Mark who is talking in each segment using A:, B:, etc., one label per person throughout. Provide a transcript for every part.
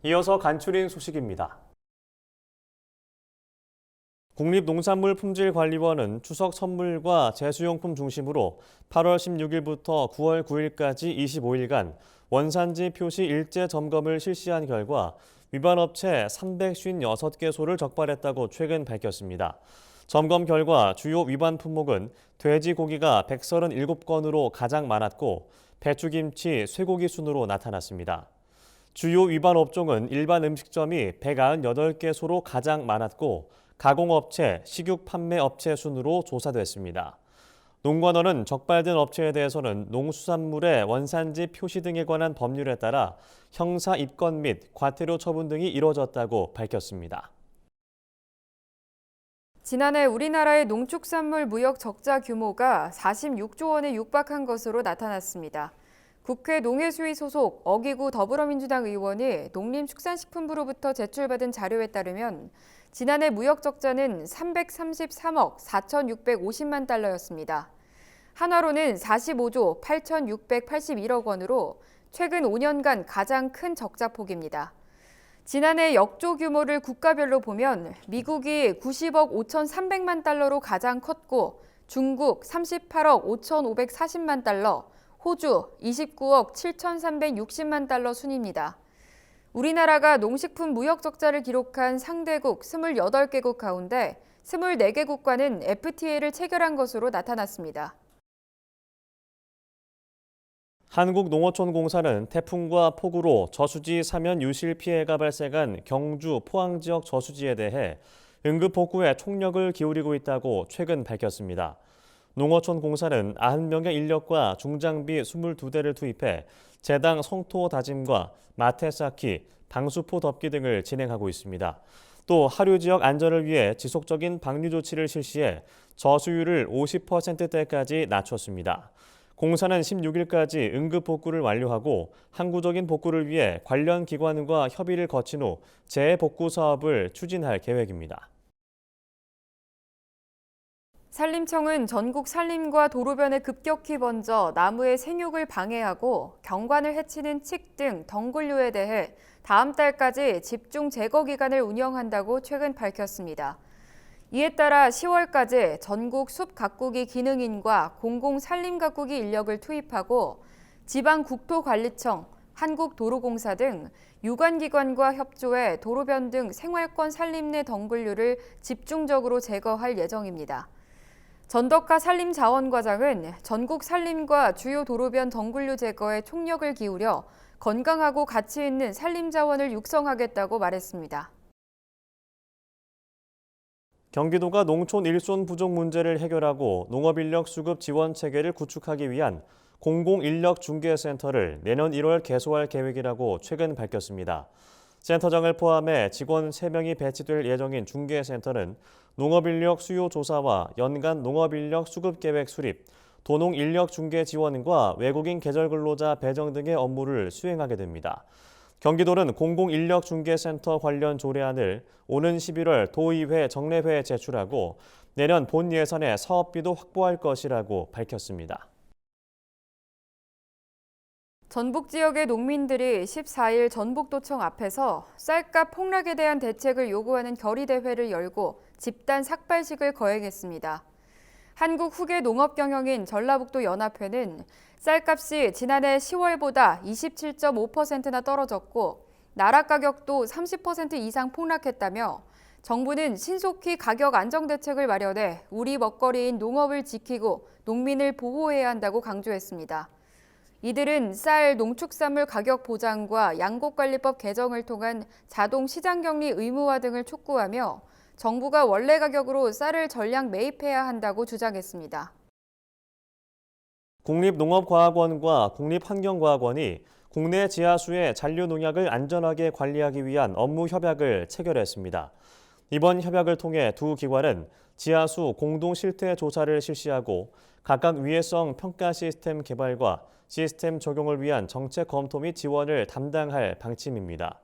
A: 이어서 간추린 소식입니다. 국립농산물품질관리원은 추석 선물과 제수용품 중심으로 8월 16일부터 9월 9일까지 25일간 원산지 표시 일제 점검을 실시한 결과 위반 업체 356개소를 적발했다고 최근 밝혔습니다. 점검 결과 주요 위반 품목은 돼지고기가 137건으로 가장 많았고 배추김치, 쇠고기 순으로 나타났습니다. 주요 위반 업종은 일반 음식점이 198개소로 가장 많았고 가공업체, 식육 판매업체 순으로 조사됐습니다. 농관원은 적발된 업체에 대해서는 농수산물의 원산지 표시 등에 관한 법률에 따라 형사 입건 및 과태료 처분 등이 이뤄졌다고 밝혔습니다.
B: 지난해 우리나라의 농축산물 무역 적자 규모가 46조 원에 육박한 것으로 나타났습니다. 국회 농해수위 소속 어기구 더불어민주당 의원이 농림축산식품부로부터 제출받은 자료에 따르면 지난해 무역 적자는 333억 4,650만 달러였습니다. 한화로는 45조 8,681억 원으로 최근 5년간 가장 큰 적자 폭입니다. 지난해 역조 규모를 국가별로 보면 미국이 90억 5,300만 달러로 가장 컸고 중국 38억 5,540만 달러, 호주 29억 7,360만 달러 순입니다. 우리나라가 농식품 무역 적자를 기록한 상대국 28개국 가운데 24개국과는 FTA를 체결한 것으로 나타났습니다.
A: 한국농어촌공사는 태풍과 폭우로 저수지 사면 유실 피해가 발생한 경주, 포항 지역 저수지에 대해 응급 복구에 총력을 기울이고 있다고 최근 밝혔습니다. 농어촌공사는 90명의 인력과 중장비 22대를 투입해 제당 성토 다짐과 마태 쌓기, 방수포 덮기 등을 진행하고 있습니다. 또 하류 지역 안전을 위해 지속적인 방류 조치를 실시해 저수율을 50%대까지 낮췄습니다. 공사는 16일까지 응급 복구를 완료하고 항구적인 복구를 위해 관련 기관과 협의를 거친 후 재복구 사업을 추진할 계획입니다.
B: 산림청은 전국 산림과 도로변에 급격히 번져 나무의 생육을 방해하고 경관을 해치는 칡 등 덩굴류에 대해 다음 달까지 집중 제거 기간을 운영한다고 최근 밝혔습니다. 이에 따라 10월까지 전국 숲 가꾸기 기능인과 공공산림 가꾸기 인력을 투입하고 지방국토관리청, 한국도로공사 등 유관기관과 협조해 도로변 등 생활권 산림 내 덩굴류를 집중적으로 제거할 예정입니다. 전덕하 산림자원과장은 전국 산림과 주요 도로변 덩굴류 제거에 총력을 기울여 건강하고 가치 있는 산림자원을 육성하겠다고 말했습니다.
A: 경기도가 농촌 일손 부족 문제를 해결하고 농업인력 수급 지원 체계를 구축하기 위한 공공인력중개센터를 내년 1월 개소할 계획이라고 최근 밝혔습니다. 센터장을 포함해 직원 3명이 배치될 예정인 중개센터는 농업인력 수요 조사와 연간 농업인력 수급계획 수립, 도농인력 중개 지원과 외국인 계절 근로자 배정 등의 업무를 수행하게 됩니다. 경기도는 공공인력중개센터 관련 조례안을 오는 11월 도의회 정례회에 제출하고 내년 본 예산에 사업비도 확보할 것이라고 밝혔습니다.
B: 전북 지역의 농민들이 14일 전북도청 앞에서 쌀값 폭락에 대한 대책을 요구하는 결의대회를 열고 집단 삭발식을 거행했습니다. 한국 후계 농업경영인 전라북도 연합회는 쌀값이 지난해 10월보다 27.5%나 떨어졌고 나락 가격도 30% 이상 폭락했다며 정부는 신속히 가격 안정 대책을 마련해 우리 먹거리인 농업을 지키고 농민을 보호해야 한다고 강조했습니다. 이들은 쌀, 농축산물 가격 보장과 양곡관리법 개정을 통한 자동 시장격리 의무화 등을 촉구하며 정부가 원래 가격으로 쌀을 전량 매입해야 한다고 주장했습니다.
A: 국립농업과학원과 국립환경과학원이 국내 지하수의 잔류 농약을 안전하게 관리하기 위한 업무 협약을 체결했습니다. 이번 협약을 통해 두 기관은 지하수 공동 실태 조사를 실시하고 각각 위해성 평가 시스템 개발과 시스템 적용을 위한 정책 검토 및 지원을 담당할 방침입니다.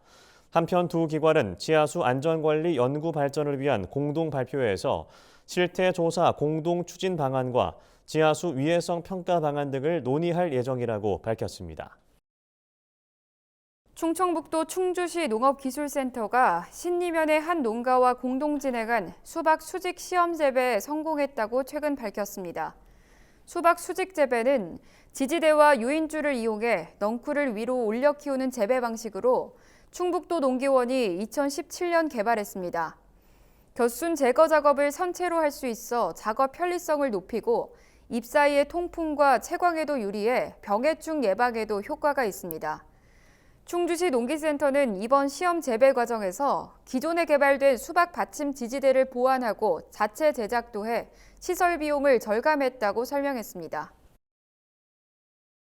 A: 한편 두 기관은 지하수 안전관리 연구 발전을 위한 공동 발표회에서 실태 조사 공동 추진 방안과 지하수 위해성 평가 방안 등을 논의할 예정이라고 밝혔습니다.
B: 충청북도 충주시 농업기술센터가 신리면의 한 농가와 공동 진행한 수박 수직 시험 재배에 성공했다고 최근 밝혔습니다. 수박 수직 재배는 지지대와 유인줄을 이용해 넝쿨을 위로 올려 키우는 재배 방식으로 충북도 농기원이 2017년 개발했습니다. 겨순 제거 작업을 선체로 할 수 있어 작업 편리성을 높이고 잎 사이의 통풍과 채광에도 유리해 병해충 예방에도 효과가 있습니다. 충주시 농기센터는 이번 시험 재배 과정에서 기존에 개발된 수박 받침 지지대를 보완하고 자체 제작도 해 시설 비용을 절감했다고 설명했습니다.